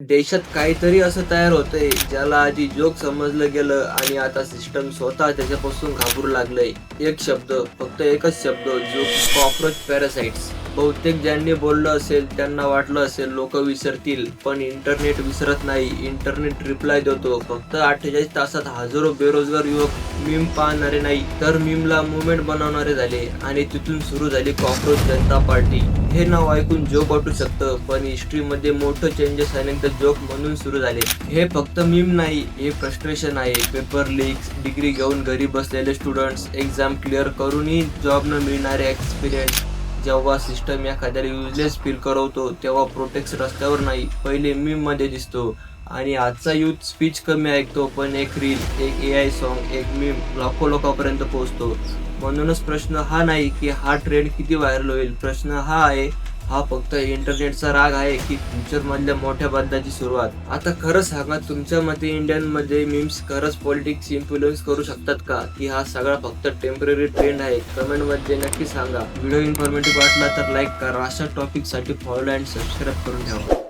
देशात काहीतरी असं तयार होतंय ज्याला आधी जोक समजलं गेलं आणि आता सिस्टम स्वतः त्याच्यापासून घाबरू लागलंय. एक शब्द, फक्त एकच शब्द, जो कॉकरोच पॅरासाइट्स. बहुतेक ज्यांनी बोललं असेल त्यांना वाटलं असेल लोक विसरतील, पण इंटरनेट विसरत नाही. इंटरनेट रिप्लाय देतो. फक्त 48 तासात हजारो बेरोजगार युवक मीम पाहणारे नाही तर मीमला मुवमेंट बनवणारे झाले आणि तिथून सुरू झाली कॉकरोच जनता पार्टी. हे नाव ऐकून जोक वाटू शकतं, पण हिस्ट्रीमध्ये मोठं चेंजेस अनेकदा जोक म्हणून सुरू झाले. हे फक्त मीम नाही, हे फ्रस्ट्रेशन आहे. पेपर लीक्स, डिग्री घेऊन घरी बसलेले स्टुडंट्स, एक्झाम क्लिअर करूनही जॉब न मिळणारे एक्सपिरियन्स. जेव्हा सिस्टम एखाद्याला युजलेस फील करवतो तेव्हा प्रोटेक्ट रस्त्यावर नाही, पहिले मीम मध्ये दिसतो. आणि आजचा यूथ स्पीच कमी ऐकतो, पण एक रील, एक AI सॉन्ग, एक मीम लाखो लोकांपर्यंत पोहोचतो. म्हणूनच प्रश्न हा नाही की हा ट्रेंड किती व्हायरल होईल, प्रश्न हा आहे, हा फक्त इंटरनेटचा राग आहे की फ्युचर मधल्या मोठ्या बदलाची सुरुवात. आता खरं सांगा, तुमच्या मते इंडियनमध्ये मीम्स खरंच पॉलिटिक्स इन्फ्लुएन्स करू शकतात का, की हा सगळा फक्त टेम्पररी ट्रेंड आहे? कमेंट मध्ये नक्की सांगा. व्हिडिओ इन्फॉर्मेटिव्ह वाटला तर लाईक करा. अशा टॉपिकसाठी फॉलो अँड सबस्क्राईब करून ठेवा.